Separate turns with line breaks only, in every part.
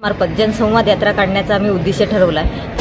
मार्फत जनसंवाद यात्रा काढण्याचा आम्ही उद्देश ठरवला आहे।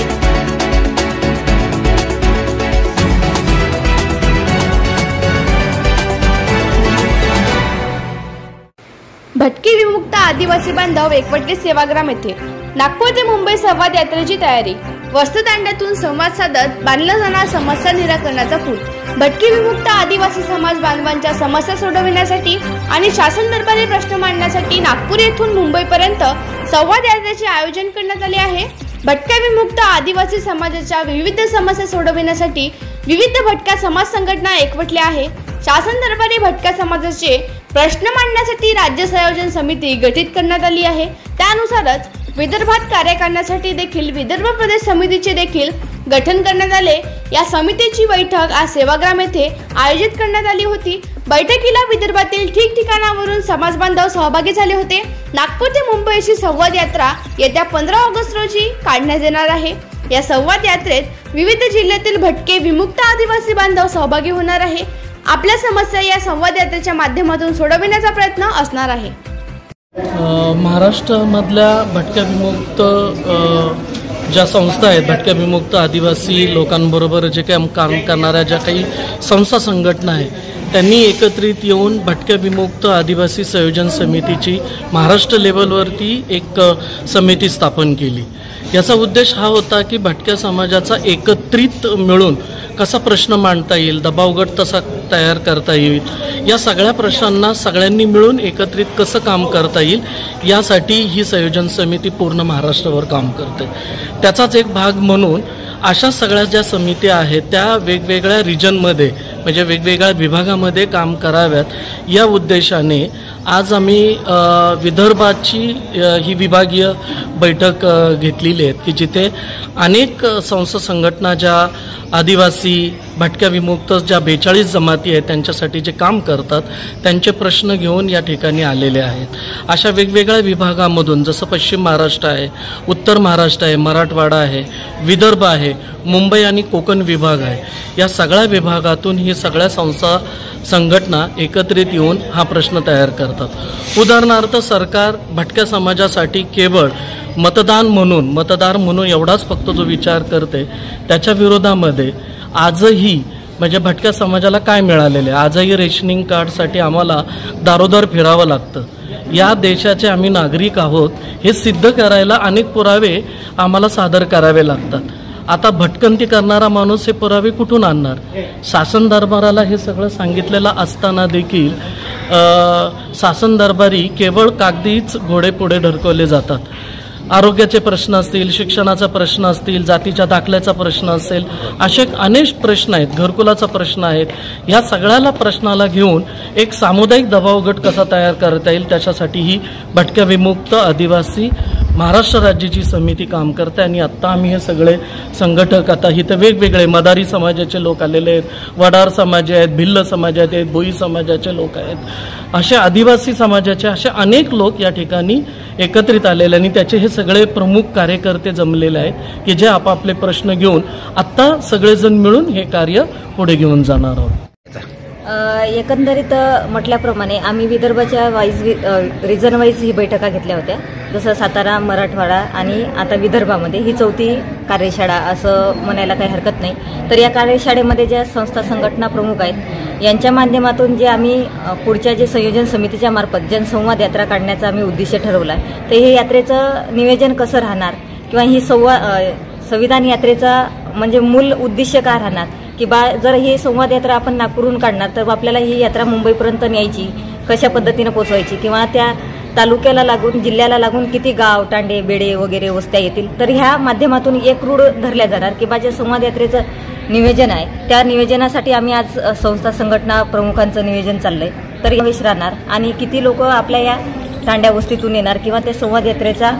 भटके विमुक्त आदिवासी बांधव एकवटले सेवाग्राम येथे नागपूर ते मुंबई संवाद यात्रेची तयारी। वस्तुतांड्यातून संवाद साधत बांधला जाणार समस्या निराकरणाचा पूल। भटके विमुक्त आदिवासी समाज बांधवांच्या समस्या सोडविण्यासाठी आणि शासन दरबारी प्रश्न मांडण्यासाठी नागपूर येथून मुंबईपर्यंत संवाद यात्रेचे आयोजन करण्यात आले आहे। भटक्या विमुक्त आदिवासी समाजाच्या विविध समस्या सोडविण्यासाठी विविध भटक्या समाज संघटना एकवटल्या आहे। शासन दरबारी भटक्या समाजाचे प्रश्न मांडण्यासाठी राज्य संयोजन समिती गठीत करण्यात आली आहे। त्यानुसारच विदर्भात कार्य करण्यासाठी देखील विदर्भ प्रदेश समितीचे देखील गठन करण्यात आले। या समितीची बैठक आज सेवाग्राम येथे आयोजित करण्यात आली होती। बैठकीला विदर्भातील ठिकठिकाणावरून समाज बांधव सहभागी झाले होते। नागपूर ते मुंबई अशी संवाद यात्रा येत्या 15 ऑगस्ट रोजी काढण्यात येणार आहे। या संवाद यात्रेत विविध जिल्ह्यातील भटके विमुक्त आदिवासी बांधव सहभागी होणार आहे। आपल्या समस्या या संवाद यात्रेच्या माध्यमातून सोडविण्याचा प्रयत्न असणार आहे।
महाराष्ट्रामधल्या भटक्या विमुक्त ज्या संस्था आहेत, भटक्या विमुक्त आदिवासी लोकांबरोबर जे काही काम करणाऱ्या ज्या काही संस्था संघटना आहेत, त्यांनी एकत्रित येऊन भटक्या विमुक्त आदिवासी संयोजन समितीची महाराष्ट्र लेवलवरती एक समिती स्थापन केली। याचा उद्देश हा होता की भटक्या समाजाचा एकत्रित मिळून कसा प्रश्न मांडता येईल, दबावगट कसा तयार करता येईल, या सगळ्या प्रश्नांना सगळ्यांनी मिळून एकत्रित कसं काम करता येईल यासाठी ही संयोजन समिती पूर्ण महाराष्ट्रावर काम करते। त्याचाच एक भाग म्हणून अशा सगळ्या ज्या समित्या आहेत त्या वेगवेगळ्या रिजनमध्ये म्हणजे वेगवेगळ्या विभागामध्ये काम कराव्यात या उद्देशाने आज आम्ही विदर्भाची ही विभागीय बैठक घेतलेली आहे की जिथे अनेक संस्था संघटना ज्या आदिवासी भटक्या विमुक्त ज्या 42 जमाती आहेत त्यांच्यासाठी जे काम करतात त्यांचे प्रश्न घेऊन या ठिकाणी आलेले आहेत। अशा वेगवेगळ्या विभागामधून जसं पश्चिम महाराष्ट्र आहे, उत्तर महाराष्ट्र आहे, मराठवाडा आहे, विदर्भ आहे, मुंबई आणि कोकण विभाग आहे, या सगळ्या विभागातून ही सगळ्या संस्था संघटना एकत्रित येऊन हा प्रश्न तयार करतात। उदाहरणार्थ सरकार भटक्या समाजासाठी केवळ मतदार म्हणून एवढाच फक्त जो विचार करते, त्याच्या विरोधामध्ये आजही म्हणजे भटक्या समाजाला काय मिळालेले, आजही रेशनिंग कार्डसाठी आम्हाला दारोदार फिरावं लागतं। या देशाचे आम्ही नागरिक आहोत हे सिद्ध करायला अनेक पुरावे आम्हाला सादर करावे लागतात। आता भटकंती करणारा माणूस हे पुरावे कुठून आणणार? शासन दरबाराला हे सगळं सांगितलेलं असताना देखील शासन दरबारी केवळ कागदीच घोडे पुढे ढकलले जातात। आरोग्याचे प्रश्न असतील, शिक्षणाचा प्रश्न असतील, जातीच्या दाखल्याचा प्रश्न असेल, असे अनेक प्रश्न आहेत, घरकुलाचा प्रश्न आहेत, या सगळ्याला प्रश्नाला घेऊन एक सामुदायिक दबाव गट कसा तयार करता येईल त्याच्यासाठी ही भटक्या विमुक्त आदिवासी महाराष्ट्र राज्याची समिती काम करते। आणि आत्ता आम्ही हे सगळे संघटक आता इथं वेगवेगळे मदारी समाजाचे लोक आलेले आहेत, वडार समाज आहेत, भिल्ल समाज आहेत, भोई समाजाचे लोक आहेत, असे आदिवासी समाजाचे असे अनेक लोक या ठिकाणी एकत्रित आलेले आणि त्याचे हे सगळे प्रमुख कार्यकर्ते जमलेले आहेत की जे आपापले प्रश्न घेऊन आत्ता सगळेजण मिळून हे कार्य पुढे घेऊन जाणार आहोत।
एकंदरीत म्हटल्याप्रमाणे आम्ही विदर्भाच्या रिजन वाईज ही बैठका घेतल्या होत्या। जसं सातारा, मराठवाडा आणि आता विदर्भामध्ये ही 4थी कार्यशाळा असं म्हणायला काही हरकत नाही। तर या कार्यशाळेमध्ये ज्या संस्था संघटना प्रमुख आहेत यांच्या माध्यमातून जे आम्ही पुढच्या जे संयोजन समितीच्या मार्फत जनसंवाद यात्रा काढण्याचा आम्ही उद्देश ठरवला आहे। तर हे यात्रेचं नियोजन कसं राहणार किंवा ही संविधान यात्रेचा म्हणजे मूल उद्देश काय राहणार की जर ही संवाद यात्रा आपण नागपूरहून काढणार तर आपल्याला ही यात्रा मुंबईपर्यंत न्यायची, कशा पद्धतीने पोहोचवायची किंवा त्या तालुक्याला लागून जिल्ह्याला लागून किती गाव, तांडे, बेडे वगैरे वस्त्या येतील, तर ह्या माध्यमातून एक रूढ धरल्या जाणार की जे संवाद यात्रेचं नियोजन आहे त्या नियोजनासाठी आम्ही आज संस्था संघटना प्रमुखांचं नियोजन चाललंय। तर यावेळेस राहणार आणि किती लोक आपल्या या तांड्या वस्तीतून येणार किंवा त्या संवाद यात्रेच्या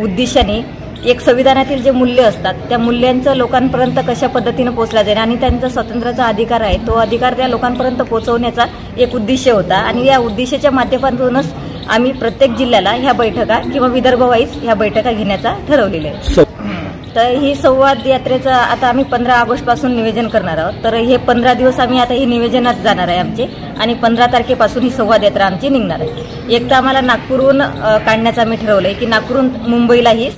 उद्देशाने एक संविधानातील जे मूल्य असतात त्या मूल्यांचं लोकांपर्यंत कशा पद्धतीने पोहोचला जाईल आणि त्यांचा स्वातंत्र्याचा अधिकार आहे तो अधिकार त्या लोकांपर्यंत पोहोचवण्याचा एक उद्देश होता। आणि या उद्देशाच्या माध्यमातूनच आम्ही प्रत्येक जिल्ह्याला ह्या बैठका किंवा विदर्भ वाईज ह्या बैठका घेण्याचा ठरवलेला आहे। तर ही संवाद यात्रेचं आता आम्ही 15 ऑगस्टपासून नियोजन करणार आहोत. तर हे 15 दिवस आम्ही आता ही नियोजनात जाणार आहे आमचे आणि 15 तारखेपासून ही संवाद यात्रा आमची निघणार आहे. एक तर आम्हाला नागपूरहून काढण्याचं आम्ही ठरवलं आहे की नागपूरहून मुंबईलाही